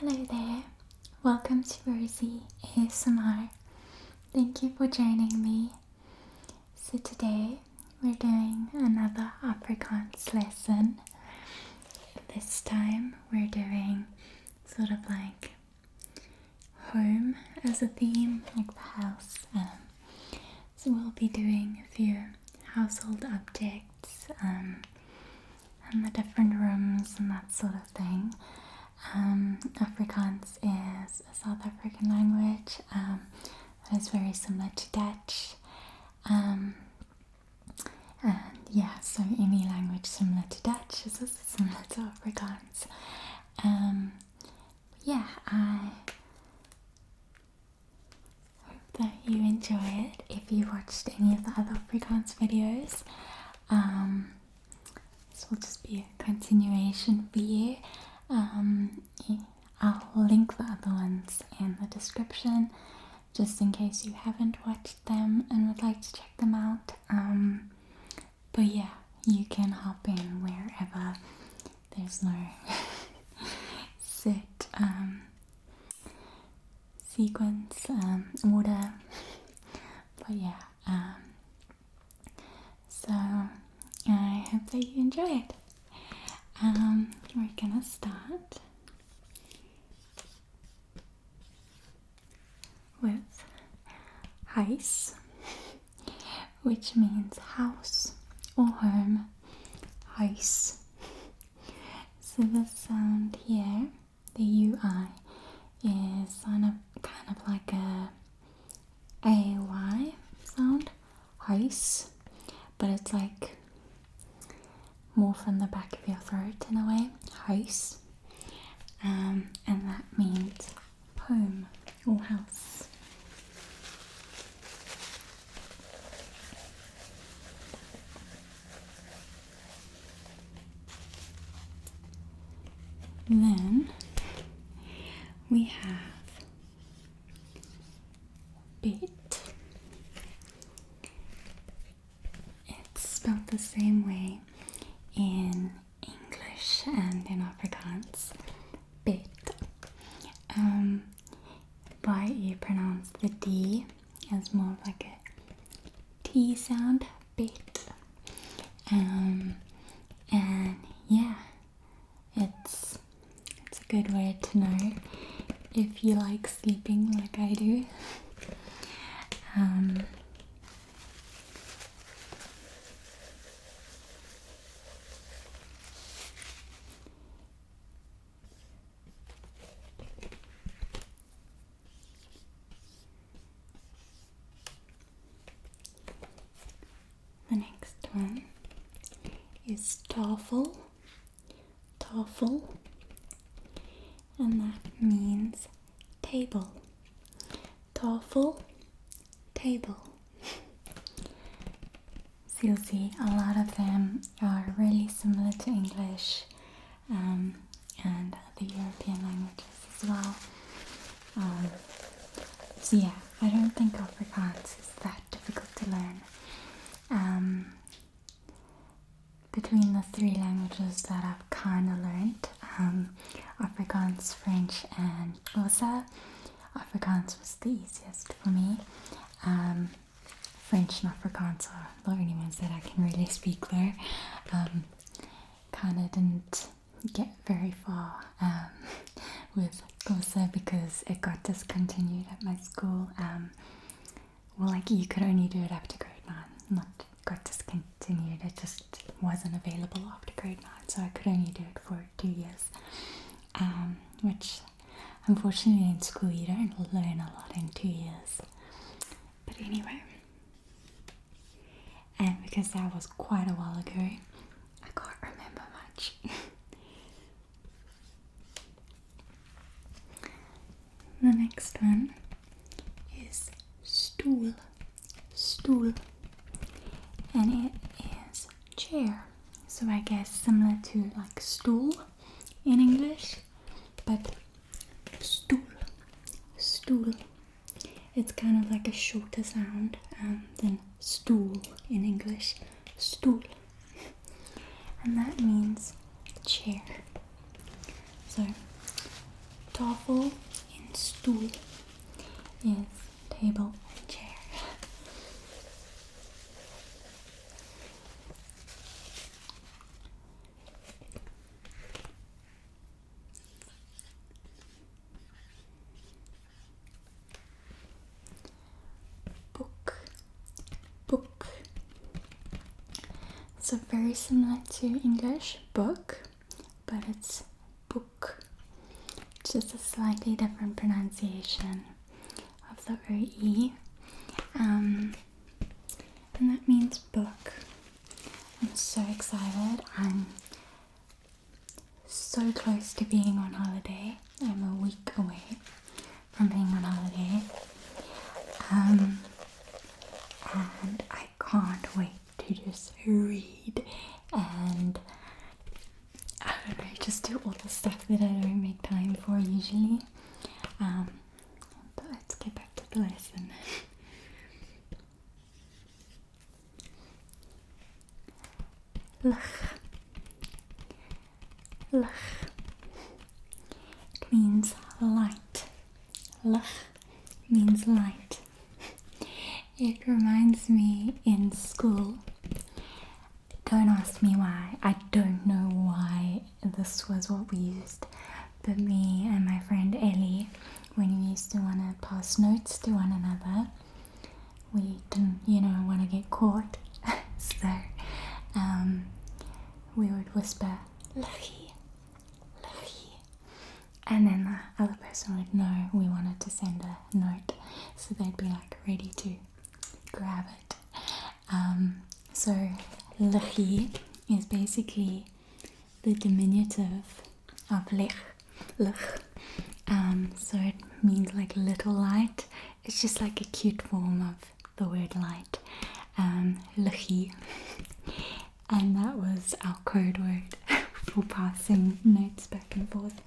Hello there, welcome to Rosy ASMR. Thank you for joining me. So today we're doing another Afrikaans lesson. This time we're doing sort of like home as a theme, like the house. So we'll be doing a few household objects and the different rooms and that sort of thing. Afrikaans is a South African language that is very similar to Dutch. And yeah, so any language similar to Dutch is also similar to Afrikaans. Yeah, I hope that you enjoy it. If you watched any of the other Afrikaans videos, this will just be a continuation for you. I'll link the other ones in the description just in case you haven't watched them and would like to check them out. But yeah, you can hop in wherever there's no set sequence order. But yeah, so I hope that you enjoy it. We're gonna start with huis, which means house or home. Huis. So the sound here, the UI, is kind of like a AY sound, huis, but it's like more from the back of your throat in a way, huis, and that means home or house. Then we have bed. It's spelled the same way in English and in Afrikaans, bed. But you pronounce the D as more of like a T sound, bed. And yeah, it's a good word to know if you like sleeping like I do. The next one is Tofu, and that means table. Tofu, table. So you'll see a lot of them are really similar to English and the European languages as well. So yeah, I don't think Afrikaans is that difficult to learn. Between the three languages that I've kind of learned, Afrikaans, French and Xhosa, Afrikaans was the easiest for me. French and Afrikaans are the only ones that I can really speak though. Kind of didn't get very far with Xhosa because it got discontinued at my school. Well, like you could only do it up to grade 9, not got discontinued, it just wasn't available after grade 9, so I could only do it for 2 years, which unfortunately in school you don't learn a lot in 2 years. But anyway, and because that was quite a while ago, I can't remember much. The next one is stoel, and it is chair. So I guess similar to like stool in English, but stoel. It's kind of like a shorter sound than stool in English. Stoel. And that means chair. So Tafel en stoel is table and chair. Book. So very similar to English book, but it's book. Just a slightly different pronunciation of the OE. And that means book. I'm so excited. I'm so close to being on holiday. I'm a week away from being on holiday. And I can't wait to just read and I don't know, just do all the stuff that I don't make time for usually. But let's get back to the lesson. Lig. It means light. Lig means light. It reminds me in school. Don't ask me why. I don't know why this was what we used. But me and my friend Ellie, when we used to want to pass notes to one another, we didn't, want to get caught. So we would whisper, "Lucky, lucky," and then the other person would know we wanted to send a note, so they'd be like ready to grab it. So lucky is basically the diminutive of lig. So it means like little light. It's just like a cute form of the word light. Lucky. And that was our code word for passing notes back and forth.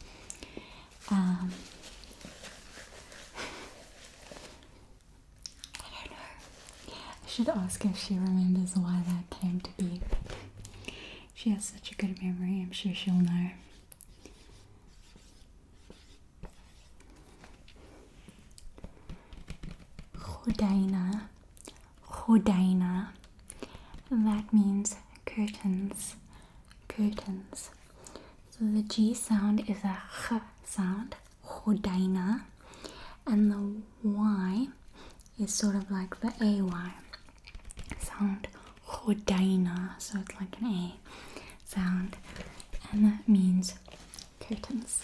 I don't know. I should ask her if she remembers why that came to be. She has such a good memory, I'm sure she'll know. Gordijnen. That means curtains. So the G sound is a H sound, gordijnen, and the Y is sort of like the AY sound, gordijnen. So it's like an A sound, and that means curtains.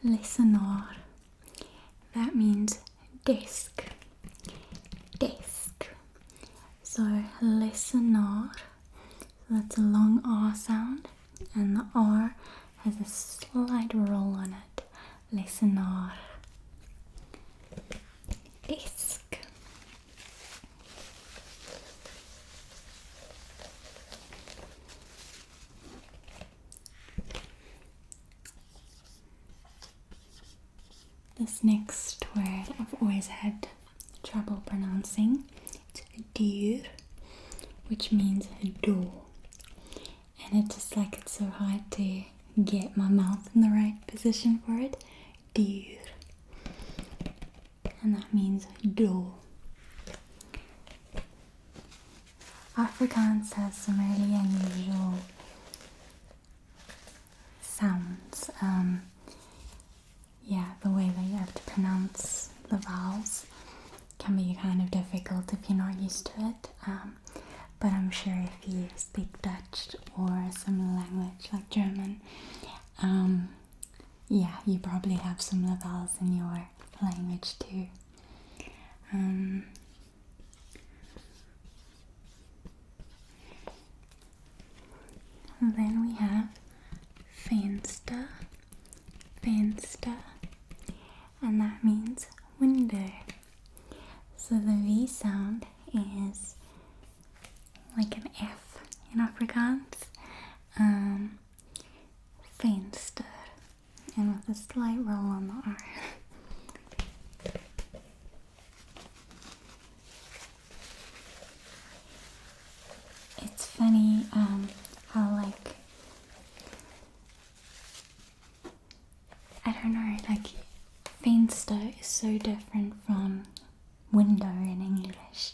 Lesenaar. That means desk. So lesenaar, that's a long R sound, and the R has a slight roll on it. Lesenaar. Desk. This next word I've always had trouble pronouncing. It's deur, which means door. And it's just like it's so hard to get my mouth in the right position for it. Deur. And that means door. Afrikaans has some really unusual sounds. The way that you have to pronounce the vowels can be kind of difficult if you're not used to it. But I'm sure if you speak Dutch or a similar language like German, you probably have similar vowels in your language too. And then we have Fansta, and that means window. So the V sound is like an F in Afrikaans, a slight roll on the R. It's funny how like, I don't know, like Fansta is so different from window in English,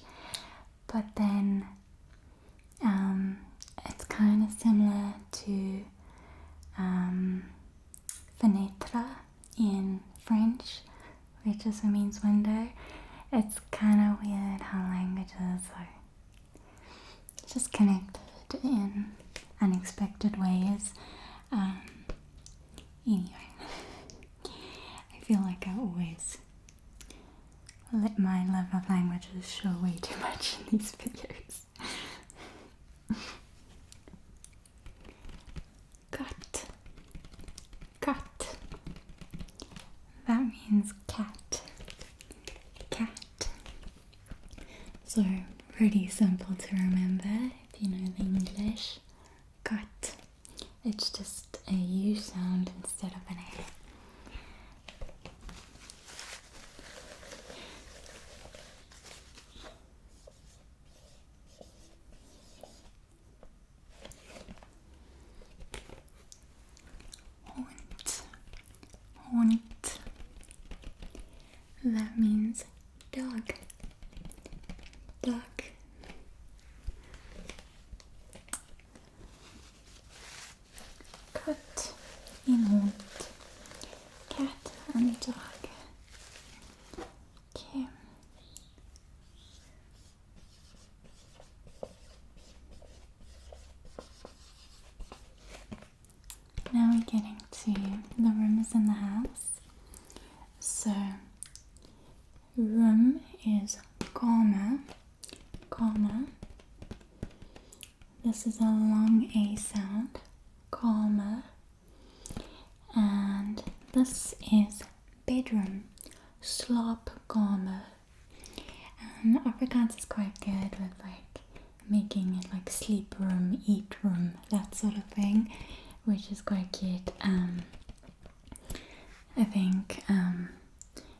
but then it's kind of similar to fenêtre in French, which also means window. It's kind of weird how languages are just connected in unexpected ways. Anyway, I feel like I always let my love of languages show way too much in these videos. Cat. That means cat. So pretty simple to remember if you know the English. Cat. It's just a U sound instead of an A. Hund. That means dog. Cat in hund. Cat and dog. Okay. Now we're getting to the rooms in the house. So, room is kamer. This is a long A sound. Kamer. And this is bedroom. Slaapkamer. Afrikaans is quite good with like making it like sleep room, eat room, that sort of thing, which is quite cute. I think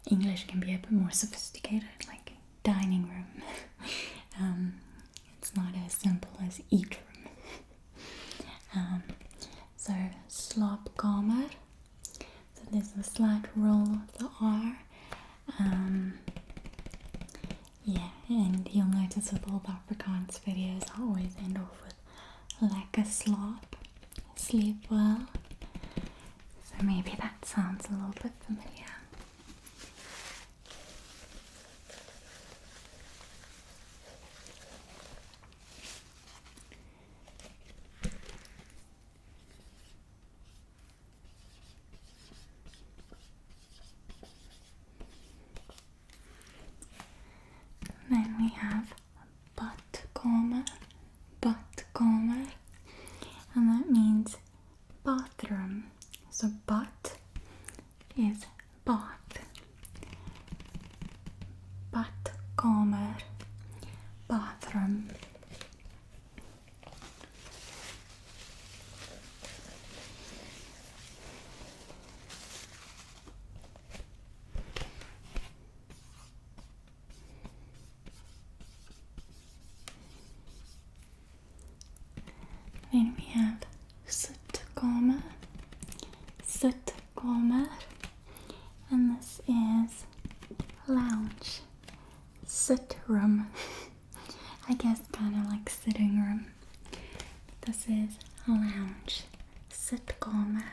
English can be a bit more sophisticated, like dining room. It's not as simple as eat room. So slaapkamer. So there's a slight roll of the R. Yeah, and you'll notice with all the Afrikaans videos, I always end off with lekker slaap, sleep well. So maybe that sounds a little bit familiar. Then we have badkamer, and that means bathroom. So bad is bath. Badkamer, bathroom. Then we have sitkamer, and this is lounge, sit room. I guess kind of like sitting room. This is lounge, sitkamer.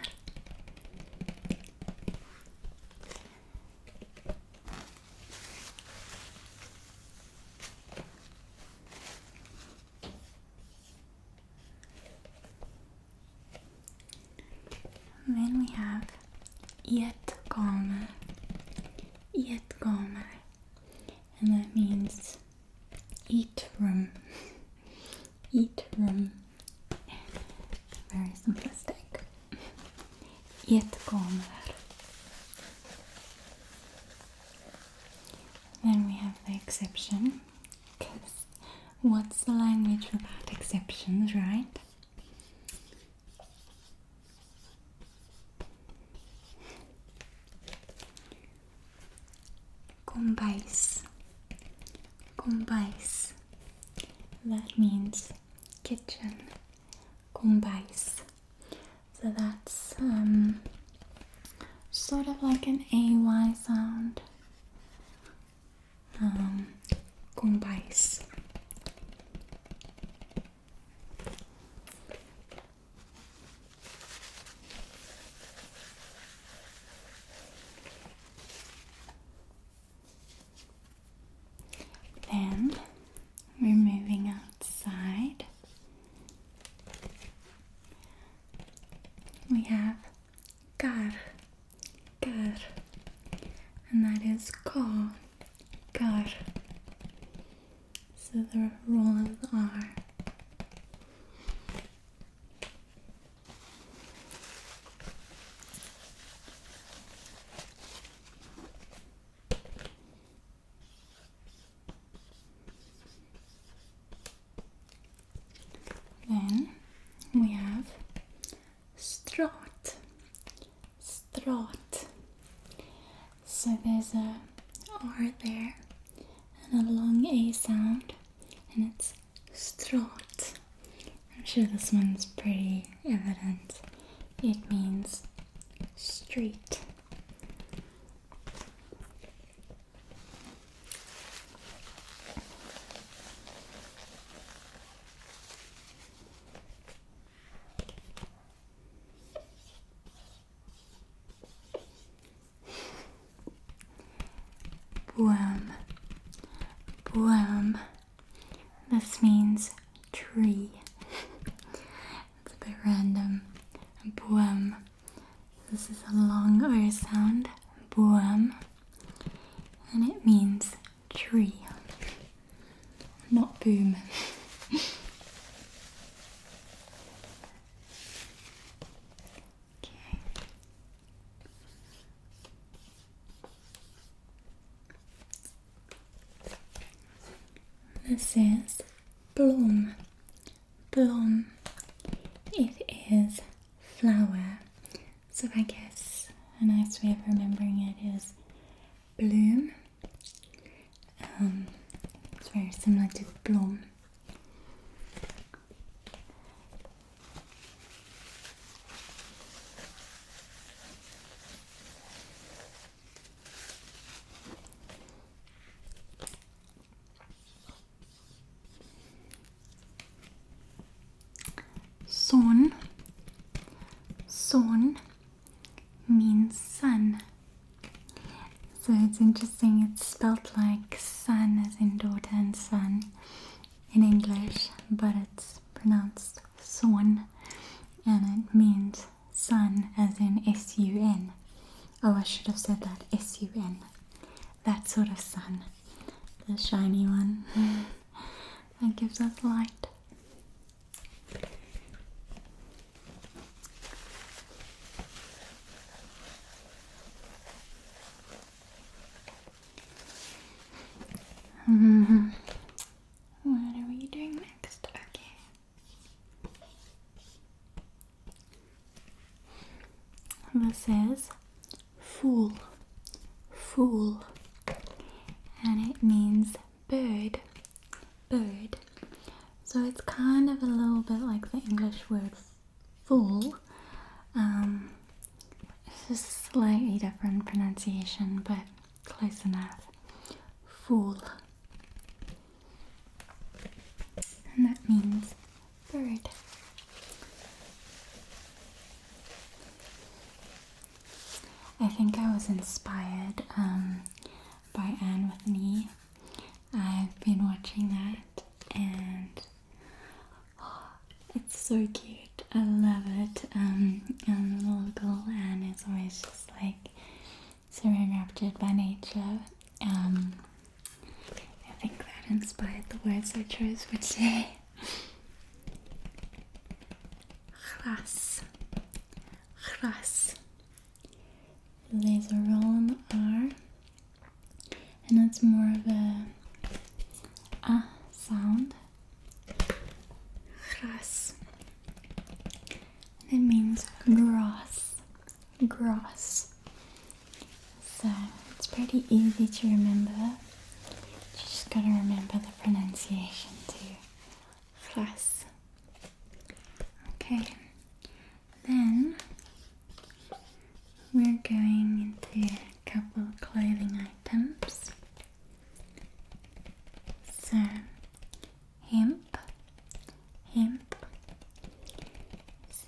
Then we have eetkamer, and that means eat room. Very simplistic. Eetkamer. Then we have the exception, because what's the language without exceptions, right? kombuis. Kombuis. That means kitchen. Kombuis. So that's sort of like an AY sound. Kombuis. Then we're moving outside. We have kar, and that is car, so the roll of the R. Then we have straat. So there's a R there and a long A sound, and it's straat. I'm sure this one's pretty evident. It means street. Boom. This means tree. It's a bit random. Boom. This is a long O sound. Boom. And it means tree. Not boom. This is blom. It is flower. So I guess a nice way of remembering it is bloom. It's very similar to blom. Son means sun. So it's interesting, it's spelled like sun as in daughter and son in English, but it's pronounced son, and it means sun as in S-U-N. Oh, I should have said that, S-U-N. That sort of sun. The shiny one that gives us light. What are we doing next? Okay. This is fool, and it means bird. So it's kind of a little bit like the English word fool. It's just slightly different pronunciation, but close enough. Fool. And that means bird. I think I was inspired by Anne with an E. I've been watching that and it's so cute. I love it. And the little girl Anne is always just like so enraptured by nature. I think that inspired the words I chose for today. Gras. There's a roll on the R, and it's more of a sound. Gras. It means grass. So it's pretty pretty easy to remember. You just gotta remember the pronunciation too. Glas. Okay, then we're going into a couple of clothing items. So, hemp is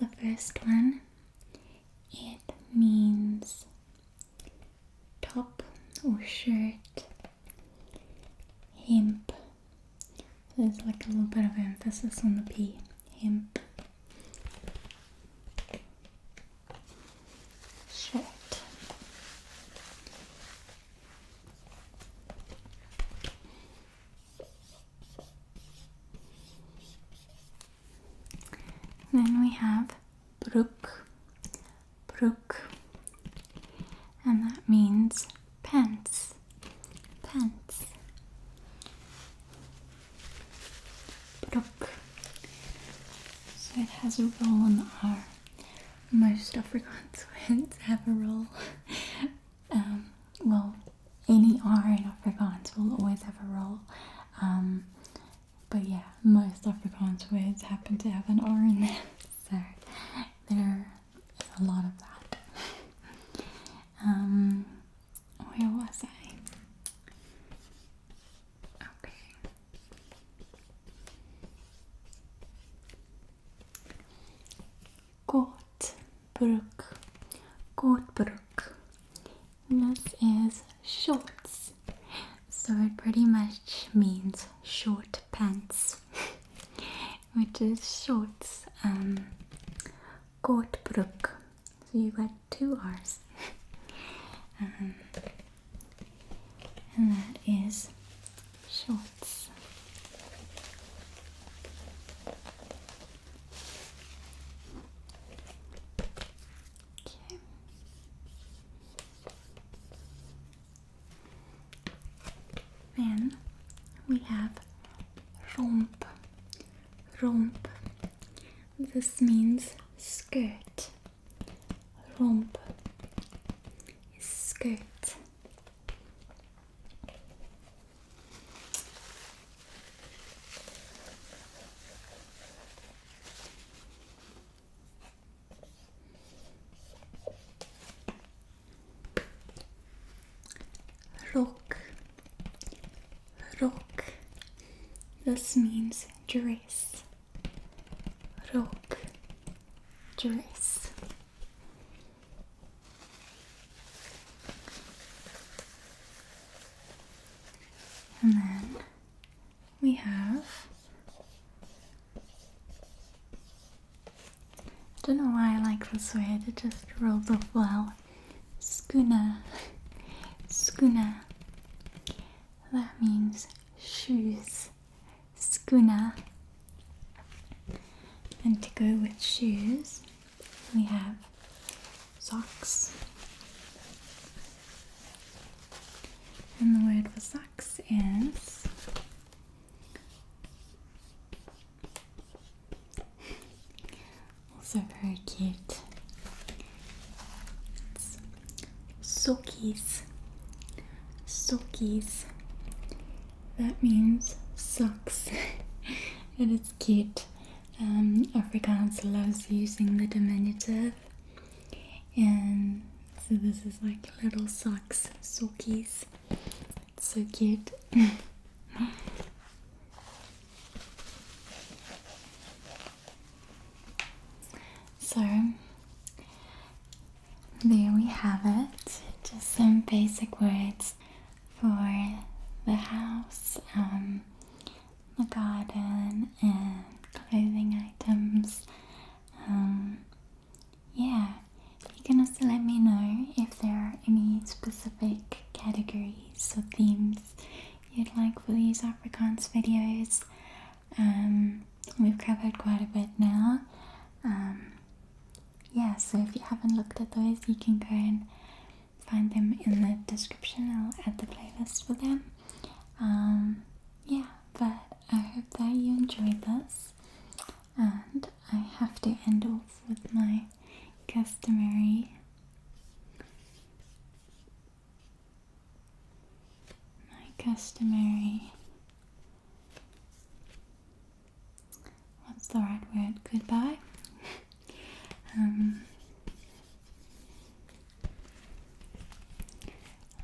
the first one. It means top or shirt. Hemp. So there's like a little bit of emphasis on the P. Hemp. Shirt. Then we have broek, and that means pants, broek. So it has a roll in the R. Most Afrikaans words have a roll. Well, any R in Afrikaans will always have a roll. But yeah, most Afrikaans words happen to have an R in there, so there is a lot of that. Where was I? Okay. Kortbroek. This is shorts. So it pretty much means short pants, which is shorts. Kortbroek. So you got two R's. And that is shorts. Okay. Then we have romp. This means skirt. Romp is skirt. Rok. This means dress. Rok. Dress. And then we have, I don't know why I like this word, it just rolls off well. Schooner. That means shoes. Schooner. And to go with shoes, we have socks. And the word for socks is also very cute. It's sokkies. That means socks. And it's cute. Afrikaans loves using the diminutive. And so this is like little socks, sokkies. It's so cute. So there we have it. Just some basic words for the house, the garden, and clothing items. Yeah, you can also let me know if there are any specific categories or themes you'd like for these Afrikaans videos. We've covered quite a bit now. Yeah, so if you haven't looked at those, you can go and find them in the description. I'll add the playlist for them. Yeah, but I hope that you enjoyed this, and I have to end off with my customary customary, what's the right word? Goodbye.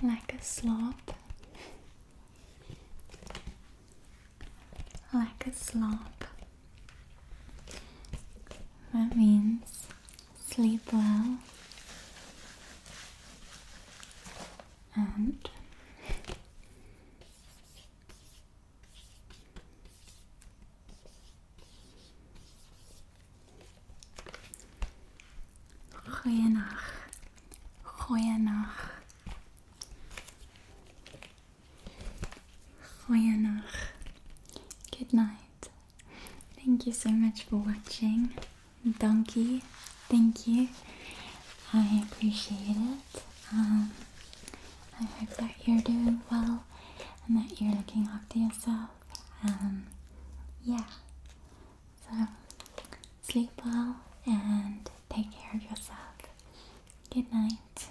Like a slop. Like a slop. That means sleep well and goeienacht. Goeienacht. Goeienacht. Good night. Thank you so much for watching. Donkey. Thank you. I appreciate it. I hope that you're doing well and that you're looking after yourself. Yeah. So sleep well and take care of yourself. Good night.